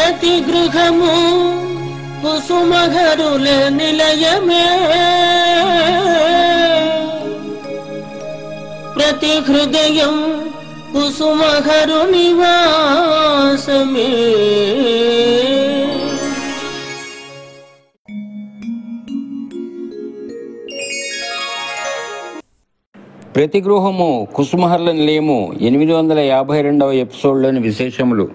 ప్రతి గృహము కుసుమహరుల నిలయమే, ప్రతి హృదయం కుసుమహరు నివాసమే. ప్రతి గృహము కుసుమహర్ల నిలయము 852వ ఎపిసోడ్లోని విశేషములు.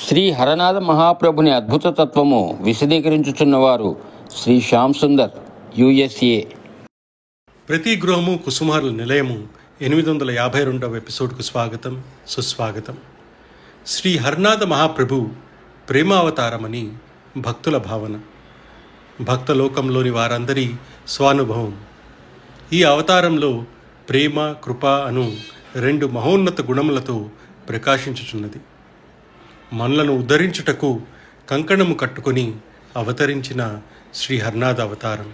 శ్రీ హరనాథ మహాప్రభుని అద్భుత తత్వము విశదీకరించుచున్నవారు శ్రీ శ్యామ్ సుందర్, USA. ప్రతి గృహము కుసుమహర్ల నిలయము 852వ ఎపిసోడ్కు స్వాగతం, సుస్వాగతం. శ్రీ హరనాథ మహాప్రభు ప్రేమావతారమని భక్తుల భావన, భక్తలోకంలోని వారందరి స్వానుభవం. ఈ అవతారంలో ప్రేమ, కృప అను రెండు మహోన్నత గుణములతో ప్రకాశించుచున్నది. మనలను ఉద్ధరించుటకు కంకణము కట్టుకొని అవతరించిన శ్రీ హరనాథ అవతారం.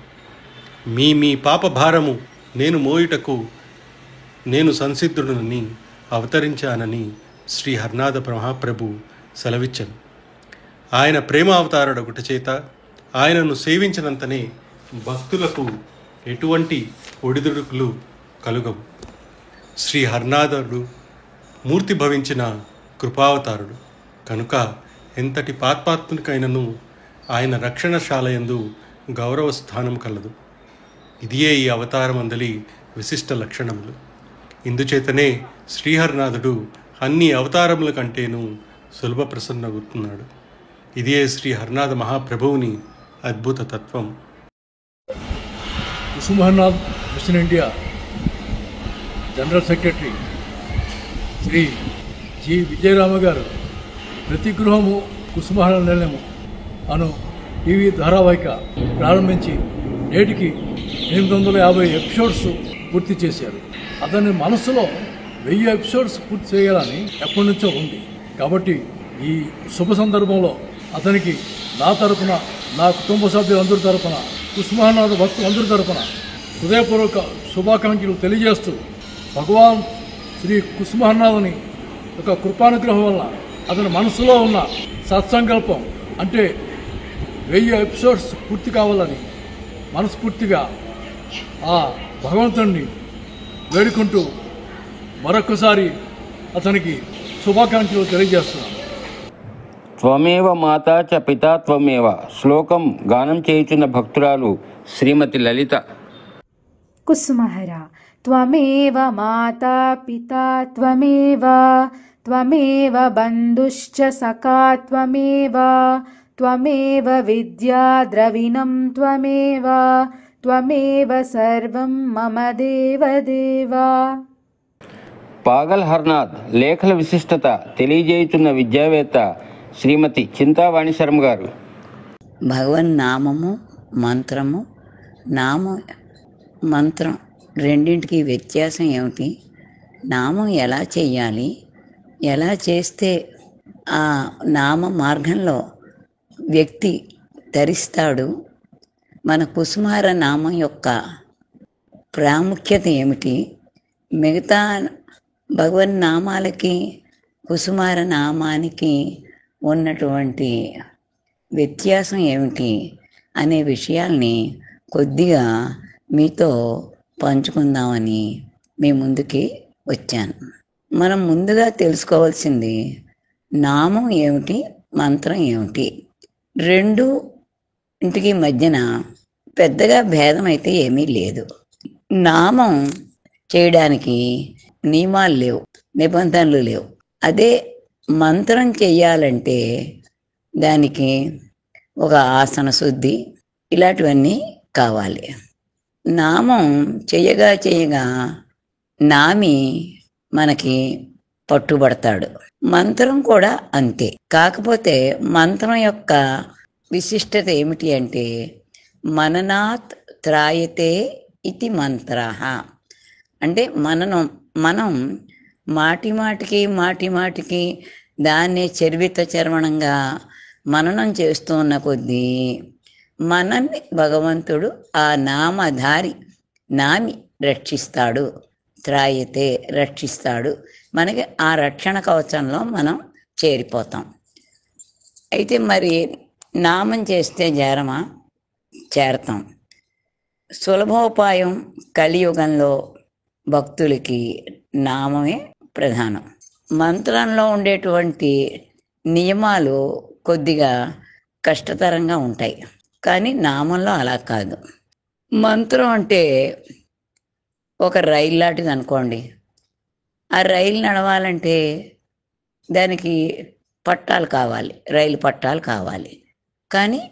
మీ పాప భారము నేను మోయుటకు నేను సంసిద్ధుడనని అవతరించానని శ్రీ హరనాథ మహాప్రభు సెలవిచ్చను. ఆయన ప్రేమావతారుడొకటి చేత ఆయనను సేవించినంతనే భక్తులకు ఎటువంటి ఒడిదుడుకులు కలుగవు. శ్రీ హరనాథుడు మూర్తి భవించిన కృపావతారుడు కనుక ఎంతటి పాపాత్మునికైనను ఆయన రక్షణశాలయందు గౌరవ స్థానం కలదు. ఇదియే ఈ అవతారం అందలి విశిష్ట లక్షణములు. ఇందుచేతనే శ్రీహరనాథుడు అన్ని అవతారముల కంటేనూ సులభ ప్రసన్నగుతున్నాడు. ఇదే శ్రీ హరనాథ మహాప్రభువుని అద్భుత తత్వం. Kusumaharnath mission India general secretary Shri G Vijayarama గారు ప్రతి గృహము కుసుమహర్ల నిలయము అను టీవీ ధారావాహిక ప్రారంభించి నేటికి 850 ఎపిసోడ్స్ పూర్తి చేశారు. అతని మనసులో 1000 ఎపిసోడ్స్ పూర్తి చేయాలని ఎప్పటి నుంచో ఉంది. కాబట్టి ఈ శుభ సందర్భంలో అతనికి నా తరపున, నా కుటుంబ సభ్యులందరి తరపున, కుసుమహర్నాథ భక్తులందరి తరపున హృదయపూర్వక శుభాకాంక్షలు తెలియజేస్తూ, భగవాన్ శ్రీ కుసుమహర్నాథుని యొక్క కృపానుగ్రహం వల్ల అతని మనసులో ఉన్న సత్సంకల్పం అంటే 1000 ఎపిసోడ్స్ పూర్తి కావాలని మనస్ఫూర్తిగా ఆ భగవంతుడిని వేడుకుంటూ మరొకసారి అతనికి శుభాకాంక్షలు తెలియజేస్తున్నాను. త్వమేవ మాతా చ పితా త్వమేవ శ్లోకం గానం చేయుచున్న భక్తురాలు శ్రీమతి లలిత. కుసుమహర త్వమేవ మాతా పితా త్వమేవ, త్వమేవ బంధుశ్చ సఖా త్వమేవ, త్వమేవ విద్యా ద్రవిణం త్వమేవ, త్వమేవ సర్వం మమ దేవదేవా. పాగల్ హర్నాథ్ లేఖల విశిష్టత తెలియజేయుచున్న విద్యావేత్త శ్రీమతి చింతావాణి శర్మ గారు. భగవన్ నామము, మంత్రము, మంత్రం రెండింటికి వ్యత్యాసం ఏమిటి? నామం ఎలా చెయ్యాలి? ఎలా చేస్తే ఆ నామ మార్గంలో వ్యక్తి తరిస్తాడు? మన కుసుమహర నామం యొక్క ప్రాముఖ్యత ఏమిటి? మిగతా భగవన్ నామాలకి కుసుమహర నామానికి ఉన్నటువంటి వ్యత్యాసం ఏమిటి అనే విషయాల్ని కొద్దిగా మీతో పంచుకుందామని మీ ముందుకి వచ్చాను. మనం ముందుగా తెలుసుకోవాల్సింది నామం ఏమిటి, మంత్రం ఏమిటి. రెండు ఇంటికి మధ్యన పెద్దగా భేదం అయితే ఏమీ లేదు. నామం చేయడానికి నియమాలు లేవు, నిబంధనలు లేవు. అదే మంత్రం చెయ్యాలంటే దానికి ఒక ఆసన శుద్ధి ఇలాంటివన్నీ కావాలి. నామం చేయగా నామి మనకి పట్టుబడతాడు. మంత్రం కూడా అంతే. కాకపోతే మంత్రం యొక్క విశిష్టత ఏమిటి అంటే మననాత్ త్రాయతే ఇది మంత్రః. అంటే మనం మాటి మాటికి దాన్నే చర్వణంగా మననం చేస్తూ ఉన్న కొద్దీ మనల్ని భగవంతుడు ఆ నామి రక్షిస్తాడు. త్రాయతే రక్షిస్తాడు. మనకి ఆ రక్షణ కవచంలో మనం చేరిపోతాం. అయితే మరి నామం చేస్తే చేరతాం. సులభోపాయం కలియుగంలో భక్తులకి నామమే ప్రధానం. మంత్రంలో ఉండేటువంటి నియమాలు కొద్దిగా కష్టతరంగా ఉంటాయి, కానీ నామంలో అలా కాదు. మంత్రం అంటే ఒక రైలు లాంటిది అనుకోండి. ఆ రైలు నడవాలంటే దానికి పట్టాలు కావాలి, రైలు పట్టాలు కావాలి. కానీ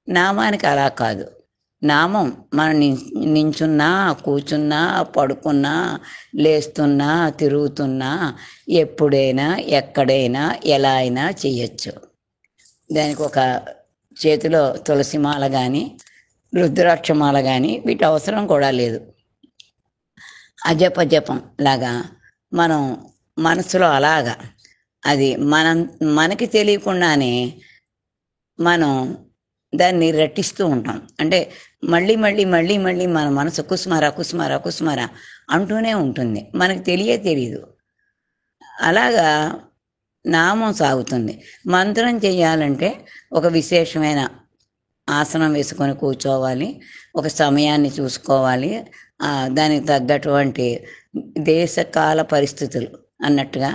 నామానికి అలా కాదు. నామం మనం నించున్నా, కూర్చున్నా, పడుకున్నా, లేస్తున్నా, తిరుగుతున్నా, ఎప్పుడైనా ఎక్కడైనా ఎలా అయినా చెయ్యొచ్చు. దానికి ఒక చేతిలో తులసిమాల కానీ రుద్రాక్షమాల కానీ వీటి అవసరం కూడా లేదు. అజపజపం లాగా మనం మనసులో అలాగా అది మనకి తెలియకుండానే మనం దాన్ని రట్టిస్తూ ఉంటాం. అంటే మళ్ళీ మళ్ళీ మళ్ళీ మళ్ళీ మన మనసు కుస్మర కుస్మర కుస్మర అంటూనే ఉంటుంది, మనకు తెలియదు. అలాగా నామం సాగుతుంది. మంత్రం చేయాలంటే ఒక విశేషమైన ఆసనం వేసుకొని కూర్చోవాలి, ఒక సమయాన్ని చూసుకోవాలి, దానికి తగ్గటువంటి దేశకాల పరిస్థితులు అన్నట్టుగా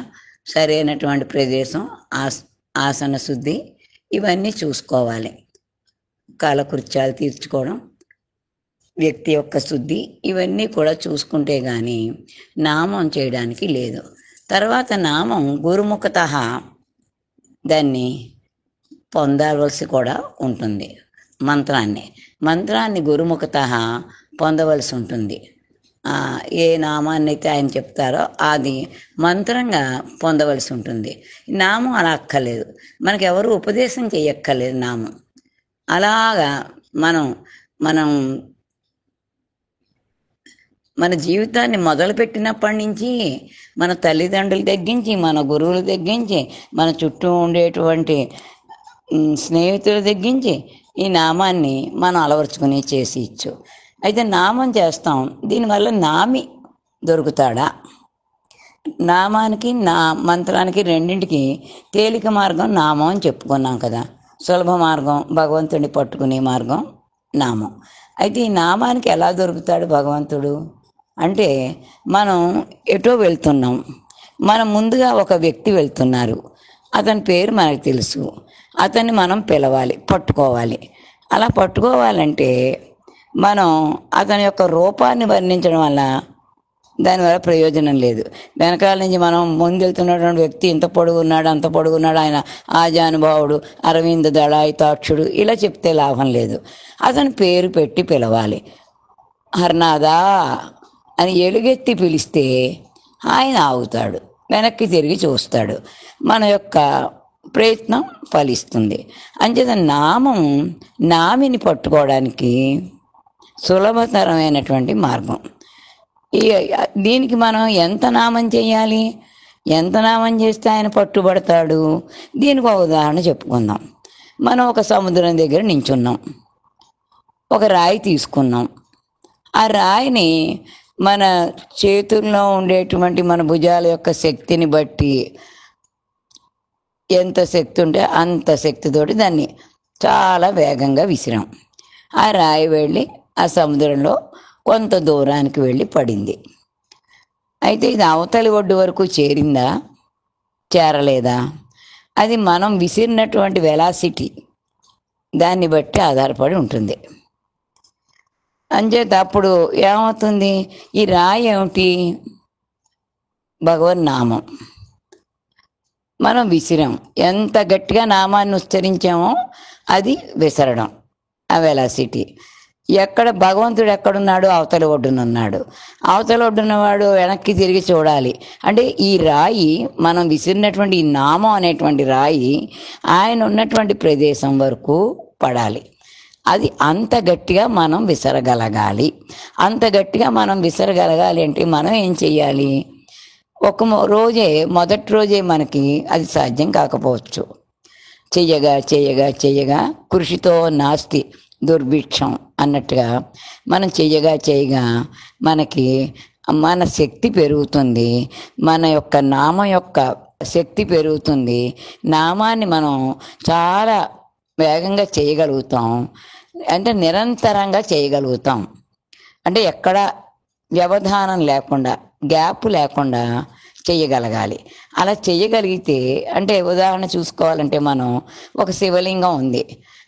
సరైనటువంటి ప్రదేశం, ఆసన శుద్ధి ఇవన్నీ చూసుకోవాలి. కాలకృత్యాలు తీర్చుకోవడం, వ్యక్తి యొక్క శుద్ధి ఇవన్నీ కూడా చూసుకుంటే కానీ నామం చేయడానికి లేదు. తర్వాత నామం గురుముఖత దాన్ని పొందవలసి కూడా ఉంటుంది. మంత్రాన్ని గురుముఖత పొందవలసి ఉంటుంది. ఏ నామాన్ని అయితే ఆయన చెప్తారో అది మంత్రంగా పొందవలసి ఉంటుంది. నామం అలా అక్కర్లేదు, మనకు ఎవరు ఉపదేశం చేయక్కర్లేదు. నామం అలాగా మనం మన జీవితాన్ని మొదలుపెట్టినప్పటి నుంచి మన తల్లిదండ్రుల తగ్గించి, మన గురువుల తగ్గించి, మన చుట్టూ ఉండేటువంటి స్నేహితుల తగ్గించి ఈ నామాన్ని మనం అలవర్చుకుని చేసి ఇచ్చు. అయితే నామం చేస్తాం, దీనివల్ల నామి దొరుకుతాడా? నామానికి మంత్రానికి రెండింటికి తేలిక మార్గం నామం అని చెప్పుకున్నాం కదా. సులభ మార్గం భగవంతుడిని పట్టుకునే మార్గం నామం. అయితే ఈ నామానికి ఎలా దొరుకుతాడు భగవంతుడు అంటే, మనం ఎటో వెళ్తున్నాం, మనం ముందుగా ఒక వ్యక్తి వెళ్తున్నారు, అతని పేరు మనకు తెలుసు, అతన్ని మనం పిలవాలి, పట్టుకోవాలి. అలా పట్టుకోవాలంటే మనం అతని యొక్క రూపాన్ని వర్ణించడం వల్ల దానివల్ల ప్రయోజనం లేదు. వెనకాల నుంచి మనం ముందెళ్తున్నటువంటి వ్యక్తి ఇంత పొడుగున్నాడు, అంత పొడుగున్నాడు, ఆయన ఆజానుభావుడు, అరవింద దళాయితాక్షుడు ఇలా చెప్తే లాభం లేదు. అతని పేరు పెట్టి పిలవాలి. హర్నాదా అని ఎలుగెత్తి పిలిస్తే ఆయన ఆగుతాడు, వెనక్కి తిరిగి చూస్తాడు, మన యొక్క ప్రయత్నం ఫలిస్తుంది. అంచేత నామిని పట్టుకోవడానికి సులభతరమైనటువంటి మార్గం. దీనికి మనం ఎంత నామం చేయాలి, ఎంత నామం చేస్తే ఆయన పట్టుబడతాడు, దీనికి ఒక ఉదాహరణ చెప్పుకుందాం. మనం ఒక సముద్రం దగ్గర నించున్నాం, ఒక రాయి తీసుకున్నాం. ఆ రాయిని మన చేతుల్లో ఉండేటువంటి మన భుజాల యొక్క శక్తిని బట్టి ఎంత శక్తి ఉంటే అంత శక్తితోటి దాన్ని చాలా వేగంగా విసిరాం. ఆ రాయి వెళ్ళి ఆ సముద్రంలో కొంత దూరానికి వెళ్ళి పడింది. అయితే ఇది అవతలి ఒడ్డు వరకు చేరిందా, చేరలేదా, అది మనం విసిరినటువంటి వెలాసిటీ దాన్ని బట్టి ఆధారపడి ఉంటుంది. అంచేత అప్పుడు ఏమవుతుంది, ఈ రాయి ఏమిటి, భగవన్నామం. మనం విసిరాం, ఎంత గట్టిగా నామాన్ని ఉచ్చరించామో అది విసరడం, ఆ వెలాసిటీ. ఎక్కడ భగవంతుడు ఎక్కడున్నాడు, అవతల ఒడ్డునున్నాడు. అవతల ఒడ్డున్నవాడు వెనక్కి తిరిగి చూడాలి అంటే ఈ రాయి, మనం విసిరినటువంటి ఈ నామం అనేటువంటి రాయి ఆయన ఉన్నటువంటి ప్రదేశం వరకు పడాలి. అది అంత గట్టిగా మనం విసరగలగాలి. అంత గట్టిగా మనం విసరగలగాలి అంటే మనం ఏం చెయ్యాలి, మొదటి రోజే మనకి అది సాధ్యం కాకపోవచ్చు. చెయ్యగా కృషితో నాస్తి దుర్భిక్షం అన్నట్టుగా మనం చెయ్యగా మనకి మన శక్తి పెరుగుతుంది. మన యొక్క నామం యొక్క శక్తి పెరుగుతుంది. నామాన్ని మనం చాలా వేగంగా చేయగలుగుతాం, అంటే నిరంతరంగా చేయగలుగుతాం. అంటే ఎక్కడ వ్యవధానం లేకుండా, గ్యాప్ లేకుండా చేయగలగాలి. అలా చేయగలిగితే, అంటే ఉదాహరణ చూసుకోవాలంటే మనం ఒక శివలింగం ఉంది,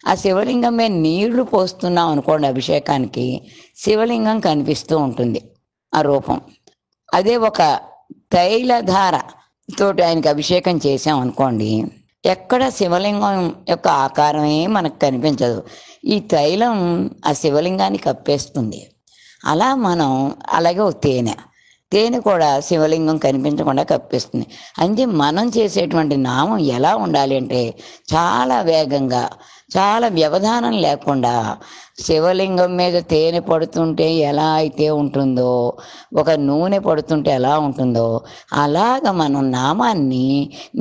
ఆ శివలింగం మీద నీళ్లు పోస్తున్నాం అనుకోండి అభిషేకానికి, శివలింగం కనిపిస్తూ ఉంటుంది ఆ రూపం. అదే ఒక తైలధార తోటి ఆయనకి అభిషేకం చేసాం అనుకోండి, ఎక్కడ శివలింగం యొక్క ఆకారమే మనకు కనిపించదు. ఈ తైలం ఆ శివలింగాన్ని కప్పేస్తుంది. అలా మనం, అలాగే ఒక తేనె కూడా శివలింగం కనిపించకుండా కప్పిస్తుంది. అంటే మనం చేసేటువంటి నామం ఎలా ఉండాలి అంటే చాలా వేగంగా, చాలా వ్యవధానం లేకుండా, శివలింగం మీద తేనె పడుతుంటే ఎలా అయితే ఉంటుందో, ఒక నూనె పడుతుంటే ఎలా ఉంటుందో, అలాగ మనం నామాన్ని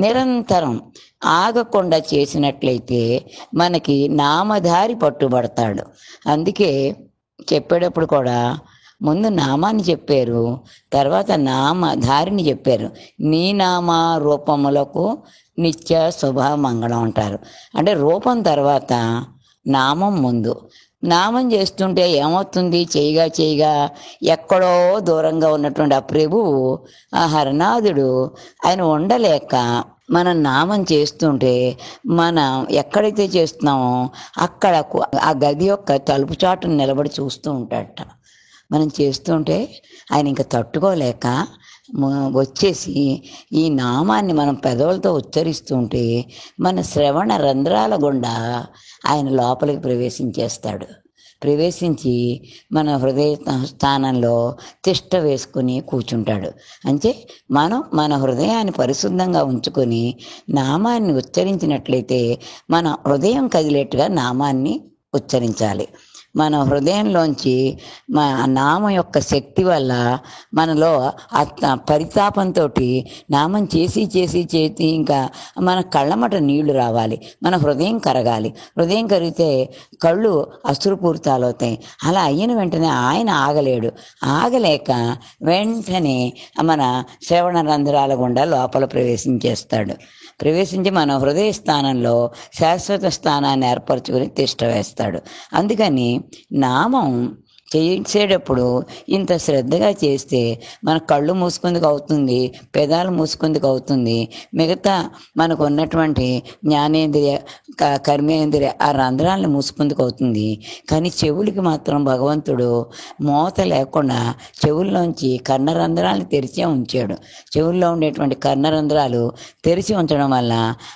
నిరంతరం ఆగకుండా చేసినట్లయితే మనకి నామధారి పట్టుబడతాడు. అందుకే చెప్పేటప్పుడు కూడా ముందు నామాన్ని చెప్పారు, తర్వాత నామధారిని చెప్పారు. నీ నామా రూపములకు నిత్య శుభ మంగళం అంటారు. అంటే రూపం తర్వాత నామం ముందు. నామం చేస్తుంటే ఏమవుతుంది, చేయగా ఎక్కడో దూరంగా ఉన్నటువంటి ఆ ప్రభువు, ఆ హరనాథుడు, ఆయన ఉండలేక మనం నామం చేస్తుంటే, మనం ఎక్కడైతే చేస్తున్నామో అక్కడ ఆ గది యొక్క తలుపు చాటును నిలబడి చూస్తూ ఉంటాడట. మనం చేస్తుంటే ఆయన ఇంకా తట్టుకోలేక వచ్చేసి ఈ నామాన్ని మనం పెదవులతో ఉచ్చరిస్తుంటే మన శ్రవణ రంధ్రాల గుండా ఆయన లోపలికి ప్రవేశించి మన హృదయ స్థానంలో తిష్ట వేసుకుని కూర్చుంటాడు. అంటే మనం మన హృదయాన్ని పరిశుద్ధంగా ఉంచుకొని నామాన్ని ఉచ్చరించినట్లయితే మన హృదయం కదిలేట్టుగా నామాన్ని ఉచ్చరించాలి. మన హృదయంలోంచి మా నామం యొక్క శక్తి వల్ల మనలో పరితాపంతో నామం చేసి ఇంకా మన కళ్ళమట నీళ్లు రావాలి, మన హృదయం కరగాలి. హృదయం కరిగితే కళ్ళు అశ్రుపూరితాలవుతాయి. అలా అయిన వెంటనే ఆయన ఆగలేక వెంటనే మన శ్రవణ రంధ్రాల గుండా లోపల ప్రవేశించి మన హృదయ స్థానంలో శాశ్వత స్థానాన్ని ఏర్పరచుకుని తిష్ట వేస్తాడు. అందుకని నామం చేసేటప్పుడు ఇంత శ్రద్ధగా చేస్తే మన కళ్ళు మూసుకుందుకు అవుతుంది, పెదాలు మూసుకుందుకు అవుతుంది, మిగతా మనకు ఉన్నటువంటి జ్ఞానేంద్రియ కర్మేంద్రియ ఆ రంధ్రాలను మూసుకుందుకు అవుతుంది. కానీ చెవులకి మాత్రం భగవంతుడు మోత లేకుండా చెవుల్లోంచి కర్ణరంధ్రాలను తెరిచే ఉంచాడు. చెవుల్లో ఉండేటువంటి కర్ణరంధ్రాలు తెరిచి ఉంచడం వల్ల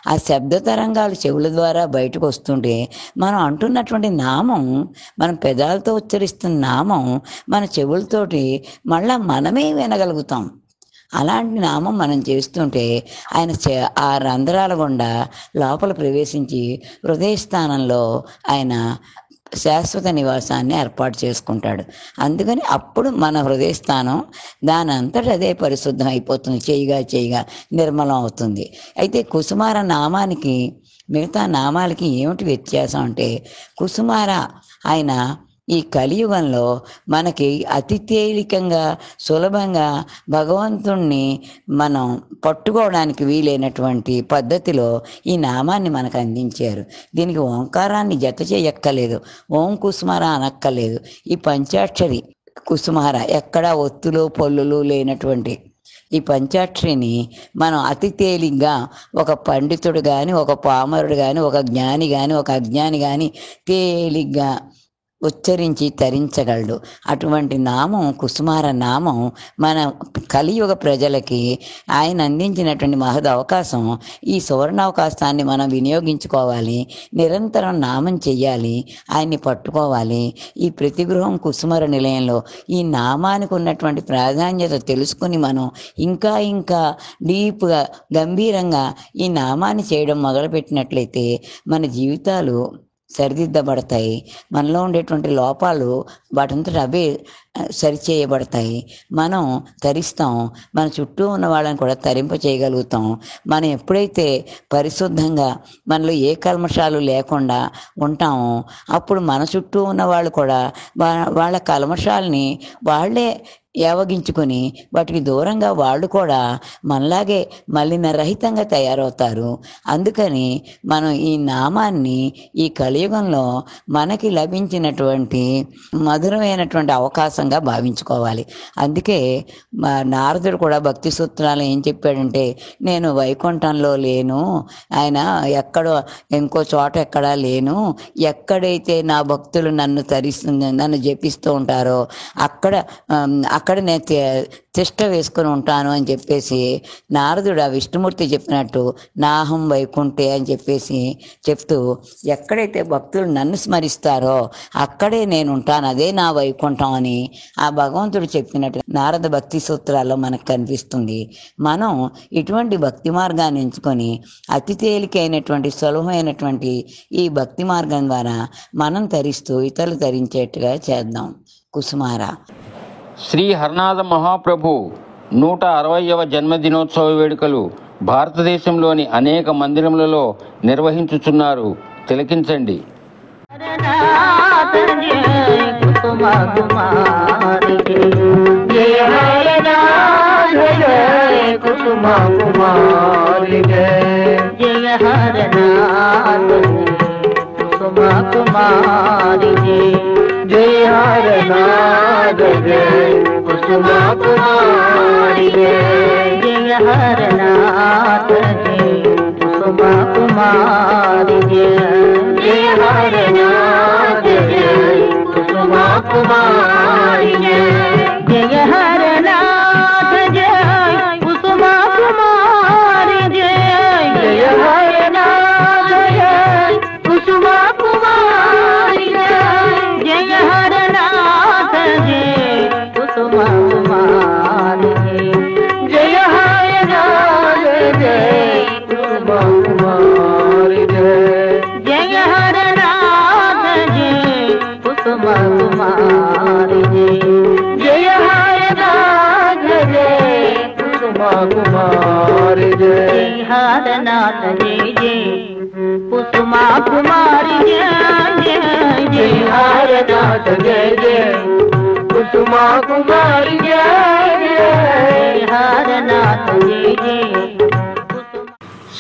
ఆ శబ్ద తరంగాలు చెవుల ద్వారా బయటకు వస్తుంటే మనం అంటున్నటువంటి నామం, మనం పెదాలతో ఉచ్చరిస్తున్న నామం మన చెవులతోటి మళ్ళా మనమే వినగలుగుతాం. అలాంటి నామం మనం చేస్తుంటే ఆయన ఆ రంధ్రాల గుండా లోపల ప్రవేశించి హృదయ స్థానంలో ఆయన శాశ్వత నివాసాన్ని ఏర్పాటు చేసుకుంటాడు. అందుకని అప్పుడు మన హృదయ స్థానం దాని అంతటా అదే పరిశుద్ధం అయిపోతుంది, చేయగా నిర్మలం అవుతుంది. అయితే కుసుమార నామానికి మిగతా నామాలకి ఏమిటి వ్యత్యాసం అంటే, కుసుమార ఆయన ఈ కలియుగంలో మనకి అతి తేలికంగా సులభంగా భగవంతుణ్ణి మనం పట్టుకోవడానికి వీలైనటువంటి పద్ధతిలో ఈ నామాన్ని మనకు అందించారు. దీనికి ఓంకారాన్ని జత చేయక్కర్లేదు, ఓం కుసుమార అనక్కర్లేదు. ఈ పంచాక్షరి కుసుమార, ఎక్కడా ఒత్తులు పొల్లులు లేనటువంటి ఈ పంచాక్షరిని మనం అతి తేలిగ్గా ఒక పండితుడు కానీ, ఒక పామరుడు కానీ, ఒక జ్ఞాని కానీ, ఒక అజ్ఞాని కానీ తేలిగ్గా ఉచ్చరించి తరించగలడు. అటువంటి నామం కుసుమార నామం మన కలియుగ ప్రజలకి ఆయన అందించినటువంటి మహద్ అవకాశం. ఈ సువర్ణావకాశాన్ని మనం వినియోగించుకోవాలి, నిరంతరం నామం చెయ్యాలి, ఆయన్ని పట్టుకోవాలి. ఈ ప్రతి గృహం కుసుమర నిలయంలో ఈ నామానికి ఉన్నటువంటి ప్రాధాన్యత తెలుసుకుని మనం ఇంకా డీప్గా గంభీరంగా ఈ నామాన్ని చేయడం మొదలుపెట్టినట్లయితే మన జీవితాలు సరిదిద్దబడతాయి. మనలో ఉండేటువంటి లోపాలు వాటంతట అవే సరిచేయబడతాయి. మనం తరిస్తాం, మన చుట్టూ ఉన్న వాళ్ళని కూడా తరింప చేయగలుగుతాం. మనం ఎప్పుడైతే పరిశుద్ధంగా మనలో ఏ కల్మషాలు లేకుండా ఉంటామో అప్పుడు మన చుట్టూ ఉన్న వాళ్ళు కూడా వాళ్ళ కల్మషాలని వాళ్ళే యావగించుకొని వాటికి దూరంగా వాళ్ళు కూడా మనలాగే మలిన రహితంగా తయారవుతారు. అందుకని మనం ఈ నామాన్ని ఈ కలియుగంలో మనకి లభించినటువంటి మధురమైనటువంటి అవకాశంగా భావించుకోవాలి. అందుకే మా నారదుడు కూడా భక్తి సూత్రాలు ఏం చెప్పాడంటే, నేను వైకుంఠంలో లేను, ఆయన ఎక్కడో ఇంకో చోట ఎక్కడా లేను, ఎక్కడైతే నా భక్తులు నన్ను జపిస్తూ ఉంటారో అక్కడ నేను తిష్ట వేసుకొని ఉంటాను అని చెప్పేసి నారదుడు ఆ విష్ణుమూర్తి చెప్పినట్టు నాహం వైకుంఠే అని చెప్పేసి చెప్తూ, ఎక్కడైతే భక్తులు నన్ను స్మరిస్తారో అక్కడే నేను ఉంటాను, అదే నా వైకుంఠం అని ఆ భగవంతుడు చెప్పినట్టు నారద భక్తి సూత్రాల్లో మనకు కనిపిస్తుంది. మనం ఇటువంటి భక్తి మార్గాన్ని ఎంచుకొని అతి తేలికైనటువంటి సులభమైనటువంటి ఈ భక్తి మార్గం ద్వారా మనం తరిస్తూ ఇతరులు తరించేట్టుగా చేద్దాం. కుసుమార. శ్రీ హరనాథ మహాప్రభు 160వ జన్మదినోత్సవ వేడుకలు భారతదేశంలోని అనేక మందిరములలో నిర్వహించుచున్నారు. తిలకించండి. जय हरनाथ जय कुसुमा कुमारी जय हरनाथ जय कुसुमा कुमारी जय हरनाथ जय कुसुमा कुमारी जय हरनाथ जय कुसुमा कुमारी जय हरनाथ जय कुसुमा कुमारी जय हरनाथ जय कुसुमा कुमारी जय हरनाथ जय कुसुमा कुमारी जय हरनाथ जय कुसुमा कुमारी जय हरनाथ जय कुसुमा कुमारी जय हरनाथ जय जय कुसुमा कुमारी जय जय हरनाथ जय जय कुसुमा कुमारी जय हरनाथ जय जय.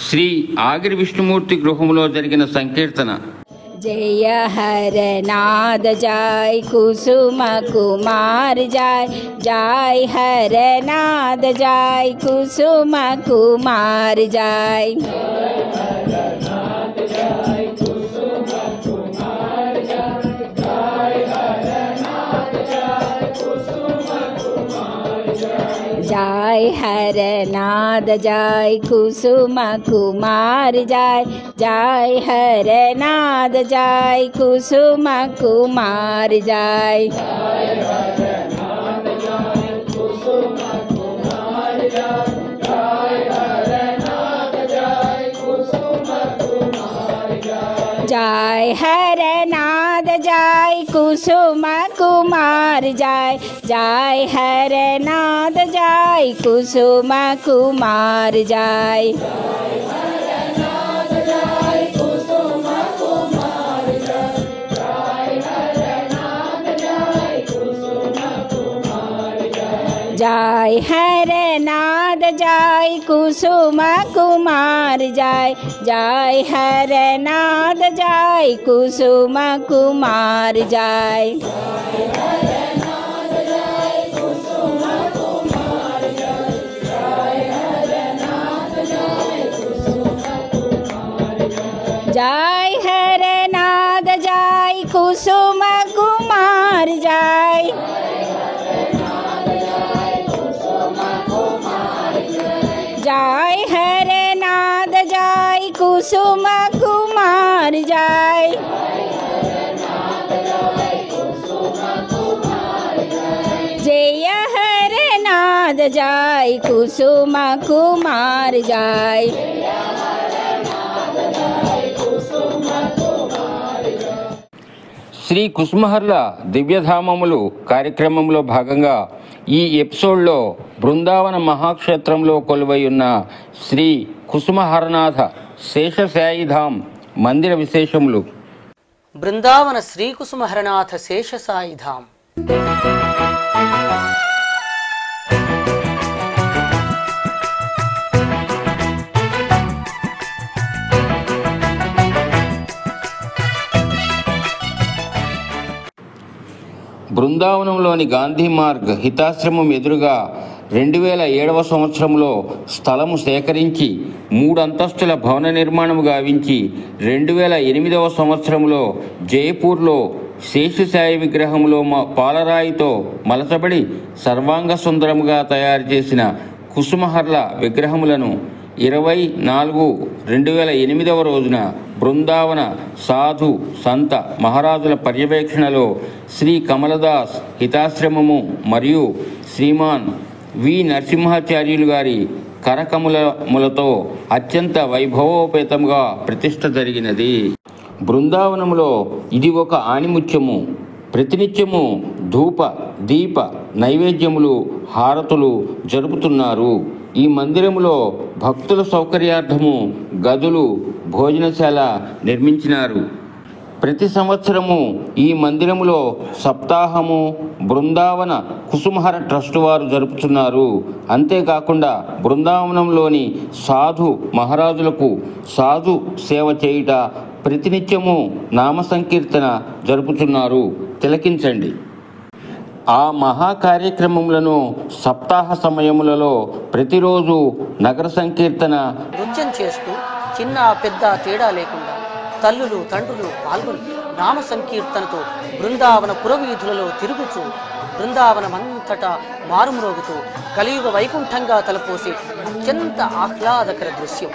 శ్రీ ఆగిరి విష్ణుమూర్తి గృహంలో జరిగిన సంకీర్తన. जय हरनाथ जय कुसुम कुमार जय जय हरनाथ जय कुसुम कुमार जय जय हरनाथ जय कुसुम कुमार जय जय हरनाथ जय कुसुम कुमार जय जय हरनाथ जय कुसुम कुमार जय जय हरनाथ जय कुसुम कुमार जय जय हरनाथ जय कुसुम कुमार जय जय हरनाथ जय कुसुम कुमार जय जय हरनाथ जय कुसुम कुमार जय जय हरनाथ जय कुसुम कुमार जय जय हरनाथ जय कुसुम कुमार जय శ్రీ కుసుమహర్ల దివ్యధామములు కార్యక్రమంలో భాగంగా ఈ ఎపిసోడ్లో బృందావన మహాక్షేత్రంలో కొలువై ఉన్న శ్రీ కుసుమహరనాథ శేషసాయిధాం మందిర విశేషములు. బృందావన శ్రీ కుసుమహరనాథ శేషసాయిధాం. బృందావనంలోని గాంధీ మార్గ్ హితాశ్రమం ఎదురుగా 2007 సంవత్సరంలో స్థలము సేకరించి 3 అంతస్తుల భవన నిర్మాణం గావించి 2008 సంవత్సరంలో జైపూర్లో శేషసాయి విగ్రహంలో పాలరాయితో మలచబడి సర్వాంగ సుందరముగా తయారు చేసిన కుసుమహర్ల విగ్రహములను 24/2008 రోజున బృందావన సాధు సంత మహారాజుల పర్యవేక్షణలో శ్రీ కమలదాస్ హితాశ్రమము మరియు శ్రీమాన్ వి నరసింహాచార్యులు గారి కరకములములతో అత్యంత వైభవోపేతంగా ప్రతిష్ఠ జరిగినది. బృందావనంలో ఇది ఒక ఆణిముత్యము. ప్రతినిత్యము ధూప దీప నైవేద్యములు హారతులు జరుపుతున్నారు. ఈ మందిరములో భక్తుల సౌకర్యార్థము గదులు భోజనశాల నిర్మించినారు. ప్రతి సంవత్సరము ఈ మందిరములో సప్తాహము బృందావన కుసుమహర ట్రస్ట్ వారు జరుపుతున్నారు. అంతేకాకుండా బృందావనంలోని సాధు మహారాజులకు సాధు సేవ చేయుట, ప్రతినిత్యము నామ సంకీర్తన జరుపుతున్నారు. తిలకించండి. ఆ మహా కార్యక్రమములను సప్తాహ సమయములలో ప్రతిరోజు నగర సంకీర్తన నృత్యం చేస్తూ చిన్న పెద్ద తేడా లేకుండా తల్లులు తండ్రులు పాల్గొని నామ సంకీర్తనతో బృందావన పురవీధులలో తిరుగుతూ బృందావనమంతటా మారుమ్రోగుతూ కలియుగ వైకుంఠంగా తలపోసే అత్యంత ఆహ్లాదకర దృశ్యం.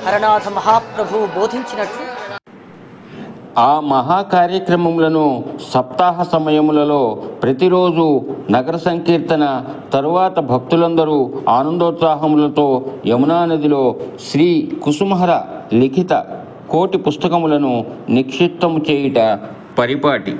హరనాథ మహాప్రభువు బోధించినట్లు ఆ మహా కార్యక్రమములను సప్తాహ సమయములలో ప్రతిరోజు నగర సంకీర్తన తరువాత భక్తులందరూ ఆనందోత్సాహములతో యమునా నదిలో శ్రీ కుసుమహర లిఖిత కోటి పుస్తకములను నిక్షిప్తము చేయుట పరిపాటి.